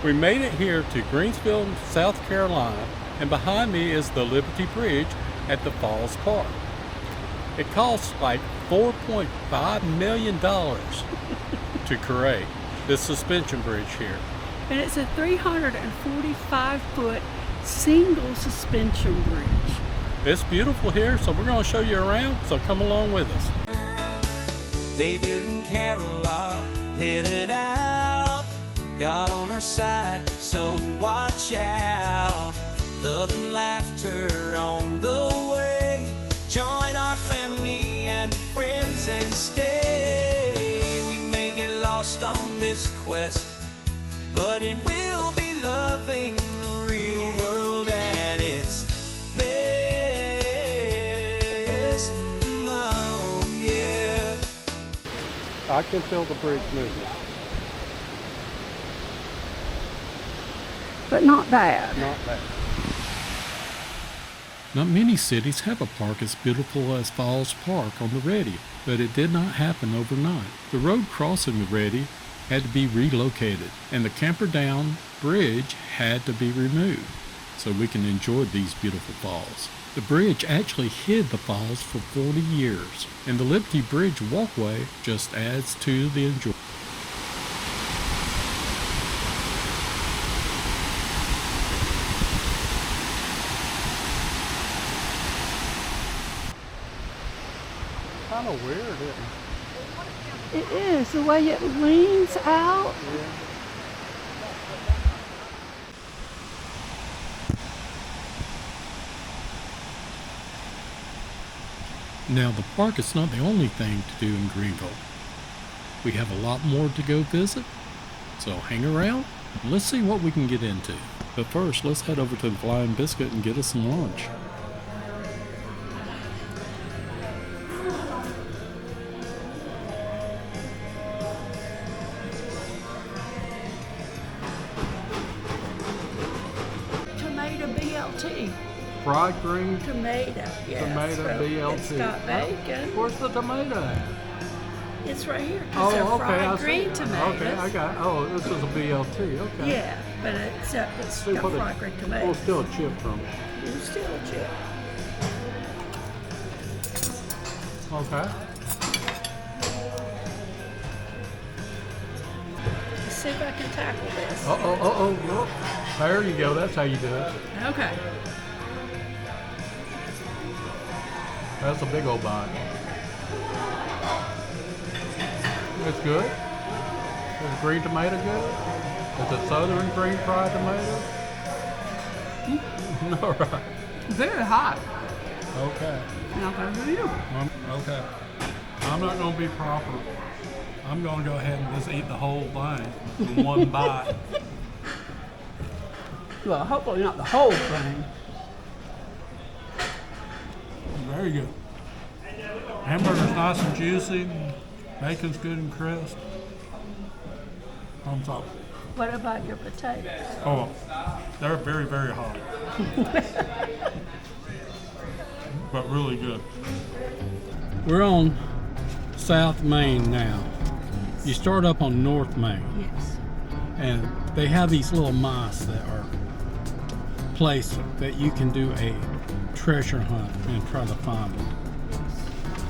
We made it here to Greenville, South Carolina, and behind me is the Liberty Bridge at the Falls Park. It costs like $4.5 million to create this suspension bridge here. And it's a 345-foot single suspension bridge. It's beautiful here, so we're going to show you around, so come along with us. David and Carol are headed out, God on our side, so watch out. Love and laughter on the way. Join our family and friends and stay. We may get lost on this quest, but it will be loving the real world at its best. Oh, yeah. I can feel the bridge moving. But not bad. Not bad. Not many cities have a park as beautiful as Falls Park on the Ready, but it did not happen overnight. The road crossing the Ready had to be relocated, and the Camperdown Bridge had to be removed so we can enjoy these beautiful falls. The bridge actually hid the falls for 40 years, and the Liberty Bridge walkway just adds to the enjoyment. Kind of weird, isn't it? It is, the way it leans out. Yeah. Now, the park is not the only thing to do in Greenville. We have a lot more to go visit, so hang around and let's see what we can get into. But first, let's head over to the Flying Biscuit and get us some lunch. Tomato BLT. Fried green Tomato, yes. tomato BLT. It's got bacon. Where's the tomato at? It's right here. They're Oh, okay. fried I see. green tomatoes. Okay, I got. Oh, this is a BLT. Okay. Yeah, but it's got fried green We'll tomatoes. still a chip from it. It's still a chip. Okay. Let's see if I can tackle this. Oh. There you go. That's how you do it. Okay. That's a big old bite. It's good. Is green tomato good? Is it southern green fried tomato? No, right. Very hot. Okay. Now go to you. Okay. I'm not going to be proper. I'm going to go ahead and just eat the whole thing in one bite. Well, hopefully not the whole thing. Very good. Hamburger's nice and juicy. Bacon's good and crisp. On top. What about your potatoes? Oh, they're very, very hot. But really good. We're on South Main now. You start up on North Main, Yes. and they have these little mice that are placed that you can do a treasure hunt and try to find them.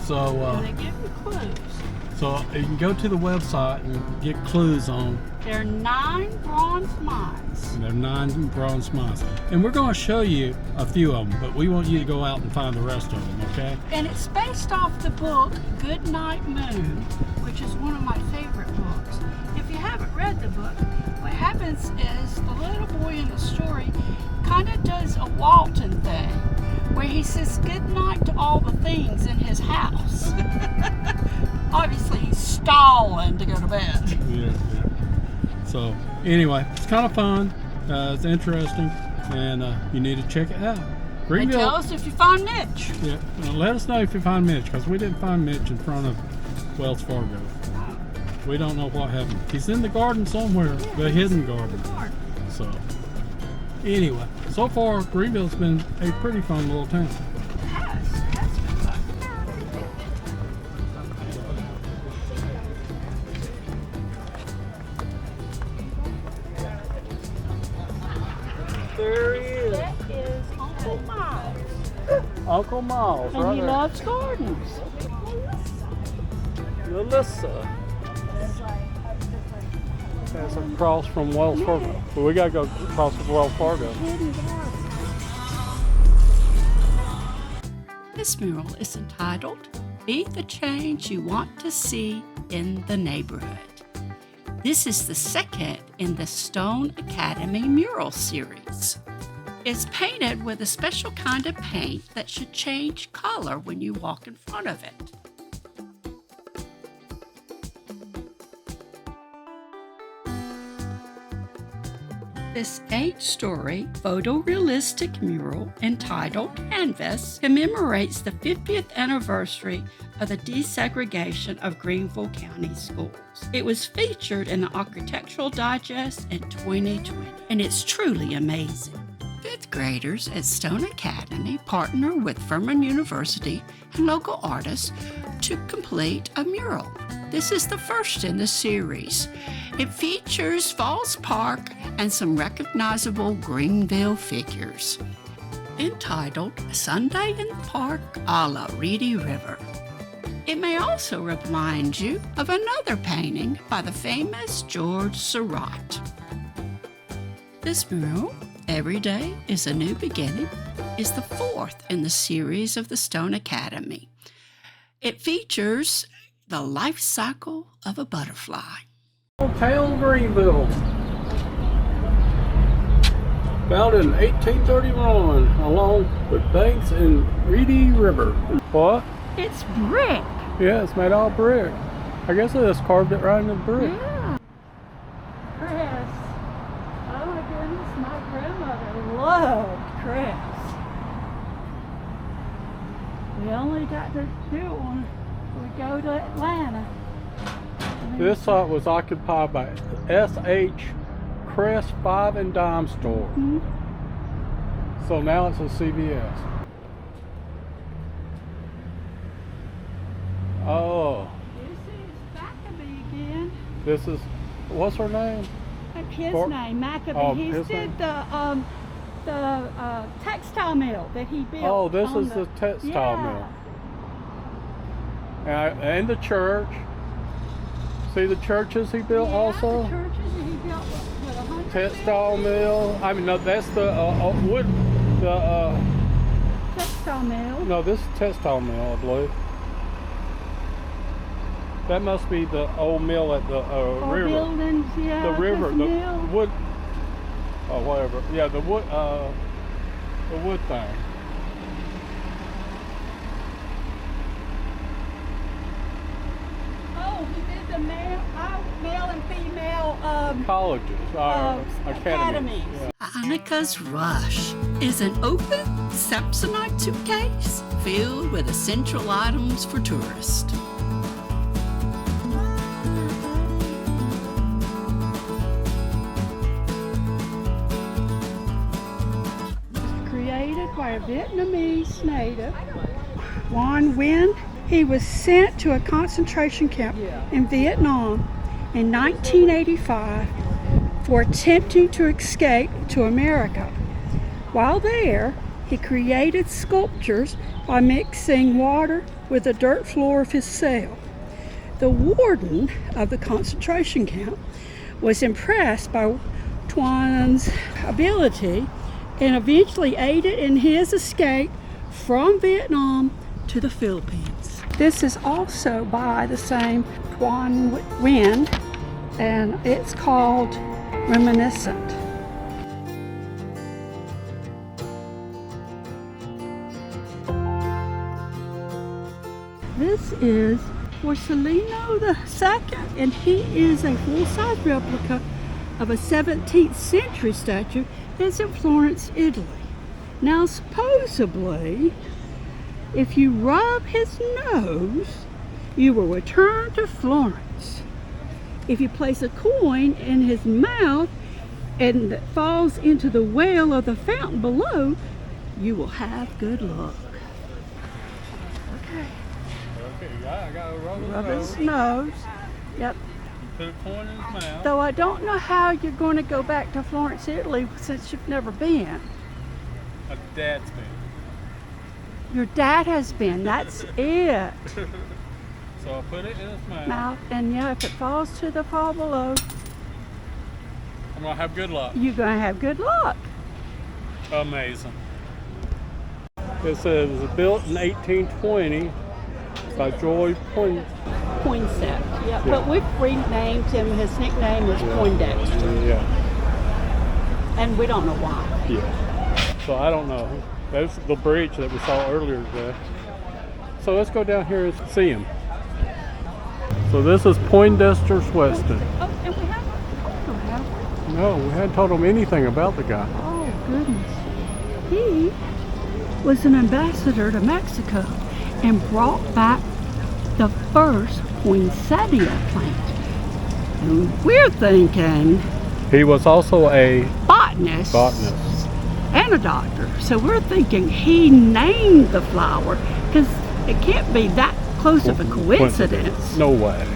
So, And they give you clues. so you can go to the website and get clues on. There are 9 bronze mice. There are 9 bronze mice, and we're going to show you a few of them, but we want you to go out and find the rest of them. Okay? And it's based off the book Good Night Moon, which is one of my favorite books. If you haven't read the book, what happens is the little boy in the story kind of does a Walton thing, where he says good night to all the things in his house. Obviously, he's stalling to go to bed. Yeah. So anyway, it's kind of fun. It's interesting, and you need to check it out. And Greenville. tell us if you find Mitch. Yeah. Let us know if you find Mitch, because we didn't find Mitch in front of Wells Fargo. We don't know what happened. He's in the garden somewhere, the hidden garden. So anyway, so far Greenville's been a pretty fun little town. It has been fun. There he is. That is Uncle Miles. Uncle Miles, And right he there. loves gardens. Melissa. That's across from Wells Fargo. But we gotta go across from Wells Fargo. This mural is entitled, Be the Change You Want to See in the Neighborhood. This is the second in the Stone Academy mural series. It's painted with a special kind of paint that should change color when you walk in front of it. This 8-story photorealistic mural entitled Canvas commemorates the 50th anniversary of the desegregation of Greenville County schools. It was featured in the Architectural Digest in 2020, and it's truly amazing. Fifth graders at Stone Academy partner with Furman University and local artists to complete a mural. This is the first in the series. It features Falls Park and some recognizable Greenville figures. Entitled Sunday in the Park a la Reedy River. It may also remind you of another painting by the famous George Seurat. This mural, Every Day is a New Beginning, is the fourth in the series of the Stone Academy. It features the life cycle of a butterfly. Town Greenville. Founded in 1831 along the banks in Reedy River. What? It's brick. Yeah, it's made out of brick. I guess they just carved it right in the brick. Yeah. Cress. Oh my goodness, my grandmother loved cress. We only got to do it when we go to Atlanta. This site was occupied by S.H. Crest 5 and Dime store. Mhm. So now it's a CVS. Oh, This is Maccabee again. this is, what's her name? That's his Cor- name, Maccabee. Oh, He his did name? the textile mill that he built. Oh, this on is the textile yeah. mill. And the church. See the churches he built Yeah, also? the churches that he built with 100 Textile mill. I mean, no, that's the wood. textile mill. No, this is textile mill, I believe. That must be the old mill at the Or river. buildings, yeah. The river, there's a the mill. wood. Oh, whatever. Yeah, the wood thing. Oh, he did the male and female Colleges, academies. academies. Yeah. Annika's Rush is an open Samsonite suitcase filled with essential items for tourists. Created by a Vietnamese native, Nguyen Nguyen. He was sent to a concentration camp in Vietnam in 1985 for attempting to escape to America. While there, he created sculptures by mixing water with the dirt floor of his cell. The warden of the concentration camp was impressed by Nguyen's ability and eventually aided in his escape from Vietnam to the Philippines. This is also by the same Nguyen Nguyen, and it's called Reminiscent. This is Porcelino II, and he is a full-size replica of a 17th century statue that's in Florence, Italy. Now, supposedly, if you rub his nose, you will return to Florence. If you place a coin in his mouth and it falls into the well of the fountain below, you will have good luck. Okay. Okay, I gotta rub Rub his nose. Yep. Put a coin in his mouth. Though I don't know how you're going to go back to Florence, Italy, since you've never been. My dad's been. Your dad has been. That's it. So I put it in his mouth. Mouth, and yeah, if it falls to the fall below, I'm gonna have good luck. you're going to have good luck. Amazing. It says it was built in 1820 by Joy Poinsett. Yeah, but we've renamed him. His nickname is Poindexter, Yeah. and we don't know why. Yeah. So I don't know. That's the bridge that we saw earlier today. So let's go down here and see him. So this is Poindexter's Weston. Oh, and we haven't told him, have we? No, we hadn't told him anything about the guy. Oh, goodness. He was an ambassador to Mexico and brought back the first poinsettia plant. And we're thinking He was also a botanist and a doctor. So we're thinking he named the flower, because it can't be that close of a coincidence. No way.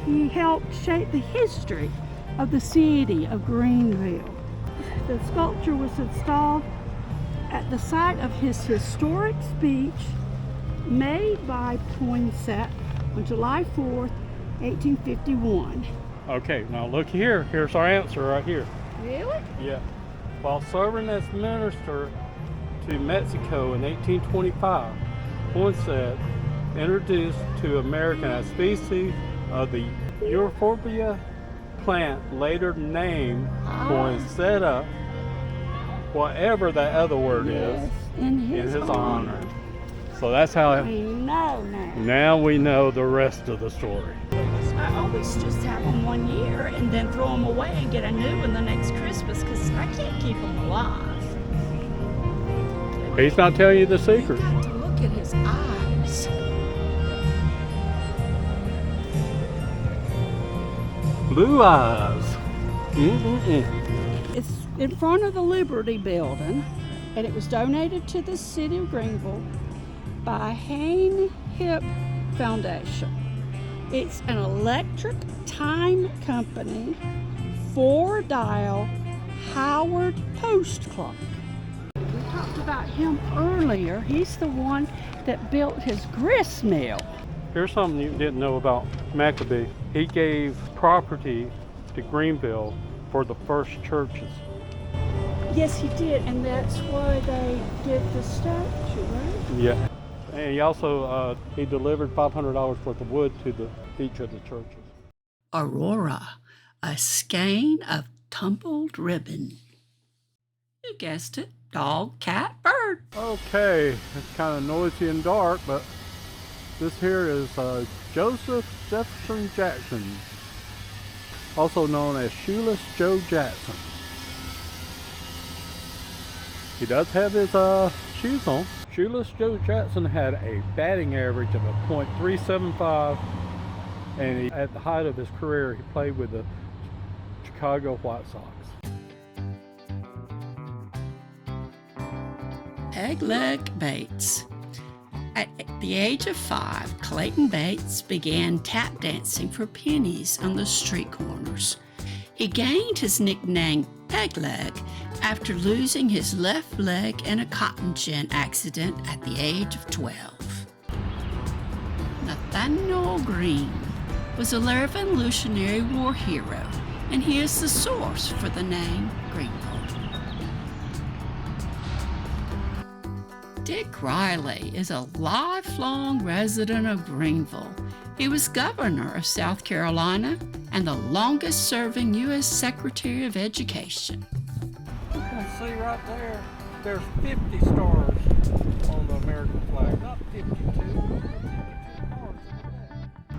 He helped shape the history of the city of Greenville. The sculpture was installed at the site of his historic speech made by Poinsett on July 4th, 1851. Okay, now look here. Here's our answer right here. Really? Yeah. While serving as minister to Mexico in 1825, Poinsett introduced to America a species of the Euphorbia plant, later named Poinsettia, whatever that other word is, in his honor. So that's how. We know now. Now we know the rest of the story. I always just have them one year and then throw them away and get a new one the next Christmas, because I can't keep them alive. He's not telling you the secret. You got to look at his eyes. Blue eyes. It's in front of the Liberty Building, and it was donated to the city of Greenville by Hain Hip Foundation. It's an electric time company 4-dial Howard post clock. We talked about him earlier. He's the one that built his grist mill. Here's something you didn't know about Maccabee. He gave property to Greenville for the first churches. Yes, he did, and that's why they did the statue, right? Yeah. And he also he delivered $500 worth of wood to each of the churches. Aurora, a skein of tumbled ribbon. You guessed it, dog, cat, bird. Okay, it's kind of noisy and dark, but this here is Joseph Jefferson Jackson, also known as Shoeless Joe Jackson. He does have his shoes on. Shoeless Joe Jackson had a batting average of a .375, and at the height of his career, he played with the Chicago White Sox. Pegleg Bates. At the age of 5, Clayton Bates began tap dancing for pennies on the street corners. He gained his nickname Pegleg after losing his left leg in a cotton gin accident at the age of 12. Nathaniel Greene was a Revolutionary War hero, and he is the source for the name Greenville. Dick Riley is a lifelong resident of Greenville. He was governor of South Carolina and the longest-serving U.S. Secretary of Education. You can see right there, there's 50 stars on the American flag, not 52.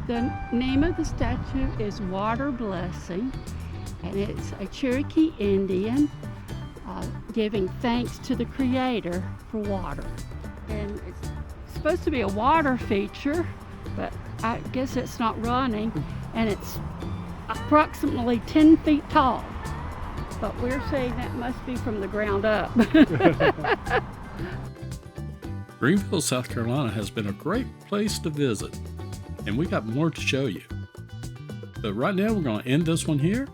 The name of the statue is Water Blessing, and it's a Cherokee Indian giving thanks to the Creator for water. And it's supposed to be a water feature, but I guess it's not running, and it's approximately 10 feet tall. But we're saying that must be from the ground up. Greenville, South Carolina has been a great place to visit, and we got more to show you. But right now, we're going to end this one here.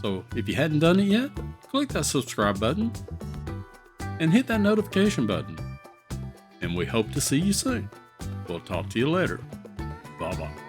So if you hadn't done it yet, click that subscribe button and hit that notification button. And we hope to see you soon. We'll talk to you later. Bye-bye.